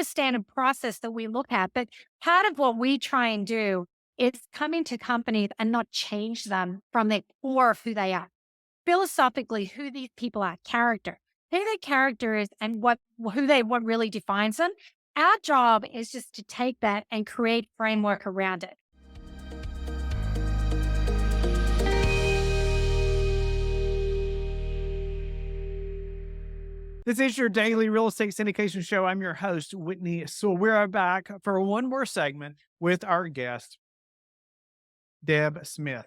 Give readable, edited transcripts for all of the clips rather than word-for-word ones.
A standard process that we look at, but part of what we try and do is come into companies and not change them from the core of who they are. Philosophically, who these people are, character, who their character is and what really defines them. Our job is just to take that and create framework around it. This is your daily real estate syndication show. I'm your host, Whitney Sewell. We're back for one more segment with our guest, Deb Smith.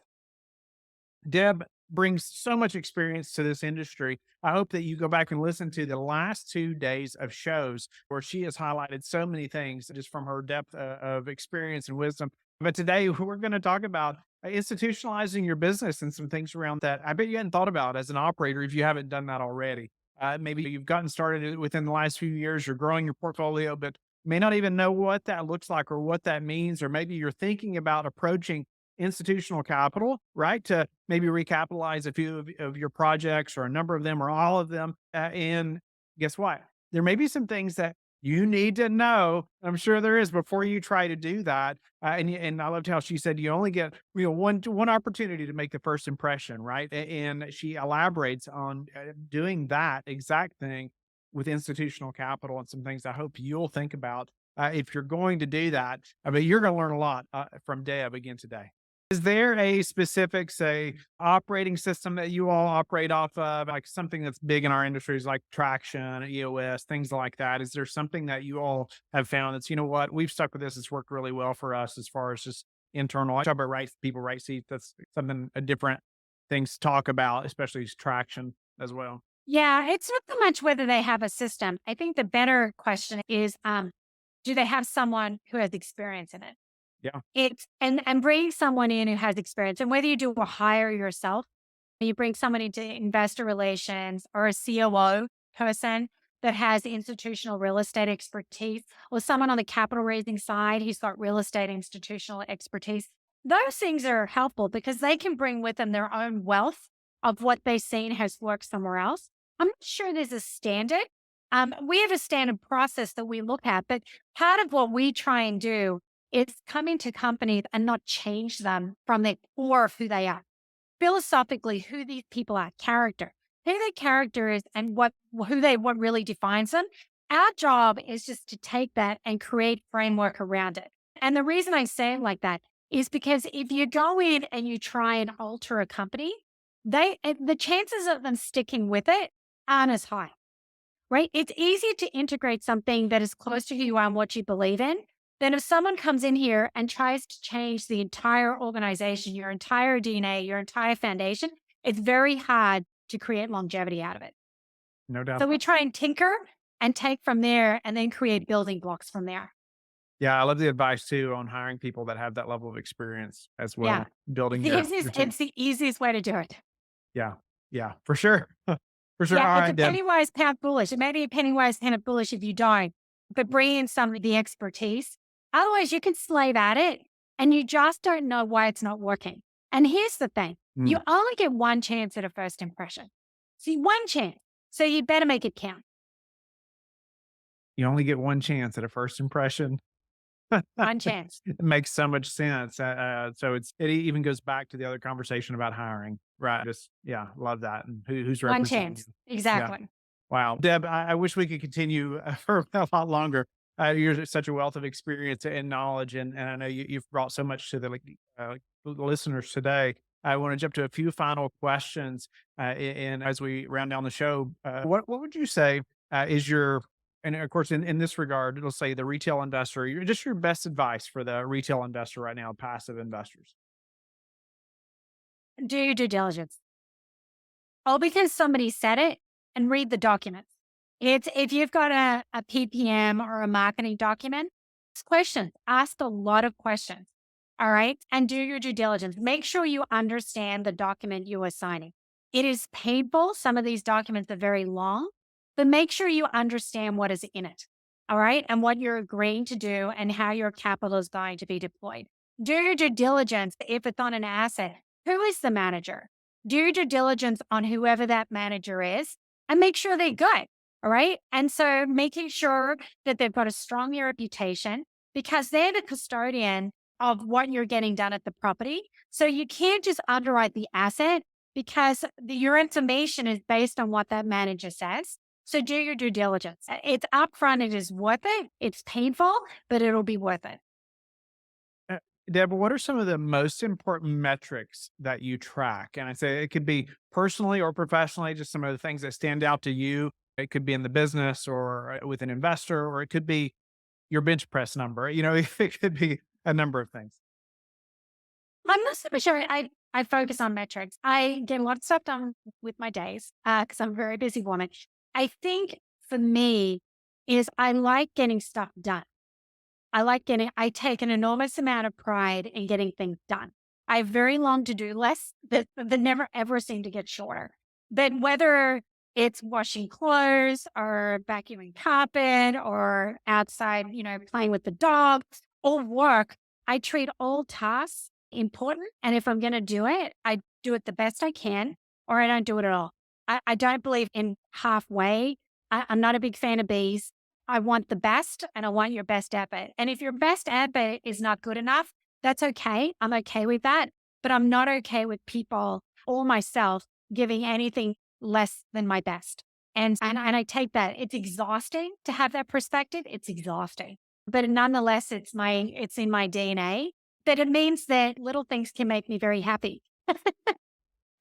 Deb brings so much experience to this industry. I hope that you go back and listen to the last 2 days of shows where she has highlighted so many things just from her depth of experience and wisdom. But today we're going to talk about institutionalizing your business and some things around that I bet you hadn't thought about as an operator if you haven't done that already. Maybe you've gotten started within the last few years, you're growing your portfolio, but may not even know what that looks like or what that means. Or maybe you're thinking about approaching institutional capital, right? To maybe recapitalize a few of your projects or a number of them or all of them. And guess what? There may be some things that you need to know. I'm sure there is before you try to do that. And I loved how she said you only get one opportunity to make the first impression, right? And she elaborates on doing that exact thing with institutional capital and some things I hope you'll think about if you're going to do that. I mean, you're going to learn a lot from Deb again today. Is there a specific, say, operating system that you all operate off of, like something that's big in our industries like traction, EOS, things like that? Is there something that you all have found that's, you know what, we've stuck with this, it's worked really well for us as far as just internal? I talk about people right seats. That's something a different things to talk about, especially traction as well. Yeah, it's not so much whether they have a system. I think the better question is, do they have someone who has experience in it? Yeah. It's and bringing someone in who has experience, and whether you do a hire yourself, or you bring someone into investor relations or a COO person that has institutional real estate expertise, or someone on the capital raising side who's got real estate institutional expertise. Those things are helpful because they can bring with them their own wealth of what they've seen has worked somewhere else. I'm not sure there's a standard. We have a standard process that we look at, but part of what we try and do is come into companies and not change them from the core of who they are. Philosophically, who these people are, character, who their character is and what really defines them. Our job is just to take that and create framework around it. And the reason I say it like that is because if you go in and you try and alter a company, the chances of them sticking with it aren't as high, right? It's easier to integrate something that is close to who you are and what you believe in than if someone comes in here and tries to change the entire organization, your entire DNA, your entire foundation. It's very hard to create longevity out of it. No doubt. So we try and tinker and take from there and then create building blocks from there. Yeah, I love the advice too on hiring people that have that level of experience as well, Yeah. building your team. It's the easiest way to do it. Yeah, yeah, for sure. For sure. Yeah, All it's a right, Deb. penny wise, pound foolish. It may be a penny wise, pound foolish if you don't, but bring in some of the expertise. Otherwise, you can slave at it and you just don't know why it's not working. And here's the thing. You Mm. only get one chance at a first impression. See, one chance. So you better make it count. You only get one chance at a first impression. One chance. It makes so much sense. So it even goes back to the other conversation about hiring, right? Just yeah, love that. And who's One representing chance. you? Yeah. Exactly. Wow, Deb, I wish we could continue for a lot longer. You're such a wealth of experience and knowledge, and I know you've brought so much to the listeners today. I want to jump to a few final questions, and as we round down the show, what would you say is your and of course, in this regard, let's say the retail investor, just your best advice for the retail investor right now, passive investors. Do your due diligence. All because somebody said it and read the documents. It's if you've got a PPM or a marketing document, ask questions. Ask a lot of questions. All right. And do your due diligence. Make sure you understand the document you are signing. It is painful. Some of these documents are very long, but make sure you understand what is in it. All right. And what you're agreeing to do and how your capital is going to be deployed. Do your due diligence if it's on an asset. Who is the manager? Do your due diligence on whoever that manager is and make sure they're good. All right. And so making sure that they've got a strong reputation because they're the custodian of what you're getting done at the property. So you can't just underwrite the asset because your information is based on what that manager says. So do your due diligence. It's upfront, it is worth it. It's painful, but it'll be worth it. Uh, Deborah, what are some of the most important metrics that you track? And I say it could be personally or professionally, just some of the things that stand out to you. It could be in the business or with an investor, or it could be your bench press number. It could be a number of things. I'm not super sure. I focus on metrics. I get a lot of stuff done with my days because I'm a very busy woman. I think for me is I like getting stuff done. I take an enormous amount of pride in getting things done. I have very long to-do lists that never ever seem to get shorter. But whether it's washing clothes or vacuuming carpet or outside, playing with the dog or work, I treat all tasks important. And if I'm going to do it, I do it the best I can or I don't do it at all. I don't believe in halfway. I'm not a big fan of bees. I want the best and I want your best effort. And if your best effort is not good enough, that's okay. I'm okay with that. But I'm not okay with people or myself giving anything less than my best. And I take that. It's exhausting to have that perspective. It's exhausting. But nonetheless, it's in my DNA. But it means that little things can make me very happy.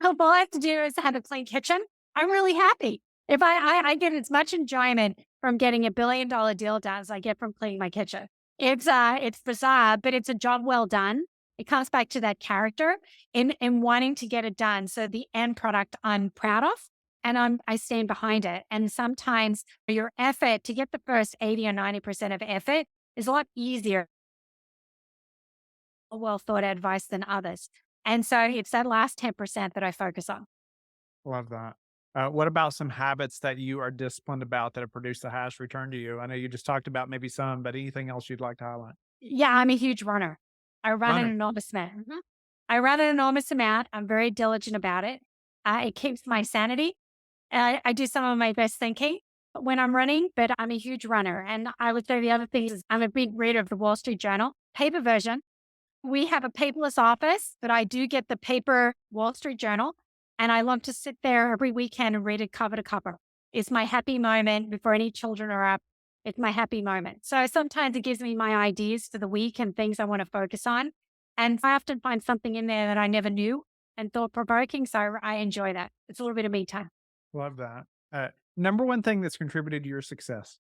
All I have to do is have a clean kitchen. I'm really happy. If I get as much enjoyment from getting $1 billion deal done as I get from cleaning my kitchen. It's bizarre, but it's a job well done. It comes back to that character in wanting to get it done. So the end product I'm proud of and I stand behind it. And sometimes your effort to get the first 80 or 90% of effort is a lot easier, well thought advice than others. And so it's that last 10% that I focus on. Love that. What about some habits that you are disciplined about that have produced the highest return to you? I know you just talked about maybe some, but anything else you'd like to highlight? Yeah, I'm a huge runner. I run an Running. enormous amount. Mhm. I run an enormous amount. I'm very diligent about it. It keeps my sanity. I do some of my best thinking when I'm running, but I'm a huge runner. And I would say the other thing is I'm a big reader of the Wall Street Journal, paper version. We have a paperless office, but I do get the paper Wall Street Journal. And I love to sit there every weekend and read it cover to cover. It's my happy moment before any children are up. It's my happy moment. So sometimes it gives me my ideas for the week and things I want to focus on. And I often find something in there that I never knew and thought provoking. So I enjoy that. It's a little bit of me time. Love that. Number one thing that's contributed to your success.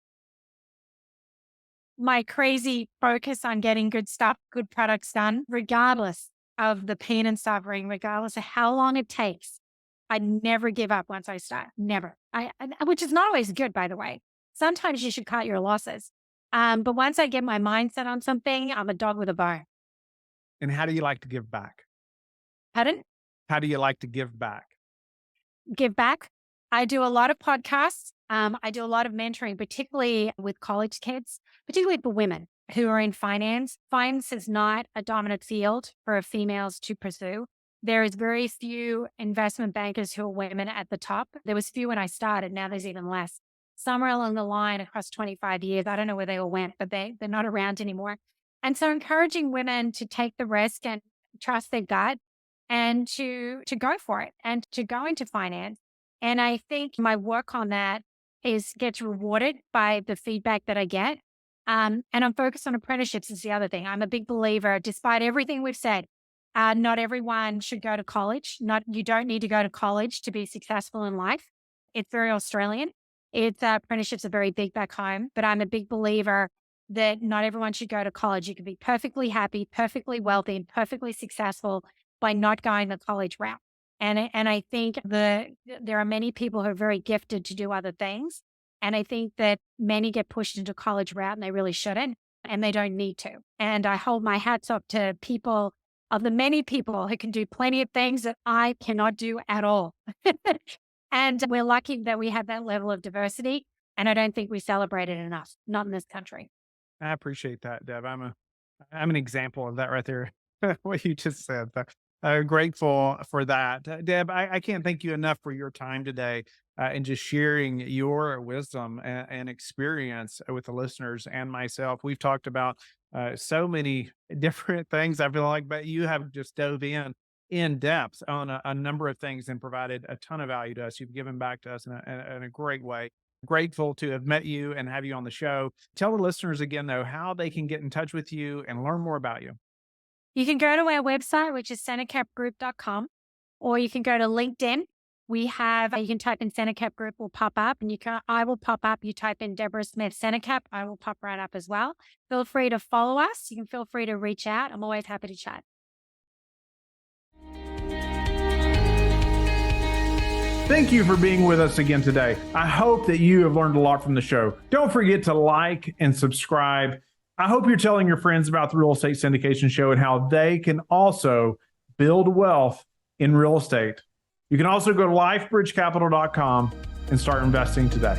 My crazy focus on getting good stuff, good products done, regardless of the pain and suffering, regardless of how long it takes. I never give up once I start. Never. Which is not always good, by the way. Sometimes you should cut your losses. But once I get my mindset on something, I'm a dog with a bone. And how do you like to give back? Pardon? How do you like to give back? Give back. I do a lot of podcasts. I do a lot of mentoring, particularly with college kids, particularly for women who are in finance. Finance is not a dominant field for females to pursue. There is very few investment bankers who are women at the top. There was few when I started. Now there's even less. Somewhere along the line across 25 years, I don't know where they all went, but they're not around anymore. And so encouraging women to take the risk and trust their gut and to go for it and to go into finance. And I think my work on that is gets rewarded by the feedback that I get. And I'm focused on apprenticeships is the other thing. I'm a big believer, despite everything we've said, not everyone should go to college. Not you don't need to go to college to be successful in life. It's very Australian. It's apprenticeships are very big back home, but I'm a big believer that not everyone should go to college. You can be perfectly happy, perfectly wealthy, and perfectly successful by not going the college route. And I think there are many people who are very gifted to do other things. And I think that many get pushed into college route and they really shouldn't and they don't need to. And I hold my hats up to people of the many people who can do plenty of things that I cannot do at all. And we're lucky that we have that level of diversity. And I don't think we celebrate it enough, not in this country. I appreciate that, Deb. I'm an example of that right there. What you just said. Grateful for that. Deb, I can't thank you enough for your time today and just sharing your wisdom and experience with the listeners and myself. We've talked about so many different things, I feel like, but you have just dove in depth on a number of things and provided a ton of value to us. You've given back to us in a great way. Grateful to have met you and have you on the show. Tell the listeners again, though, how they can get in touch with you and learn more about you. You can go to our website, which is syndicapgroup.com, or you can go to LinkedIn. We have, you can type in Syndicap Group will pop up, and I will pop up. You type in Deborah Smith Syndicap, I will pop right up as well. Feel free to follow us. You can feel free to reach out. I'm always happy to chat. Thank you for being with us again today. I hope that you have learned a lot from the show. Don't forget to like and subscribe. I hope you're telling your friends about the Real Estate Syndication Show and how they can also build wealth in real estate. You can also go to lifebridgecapital.com and start investing today.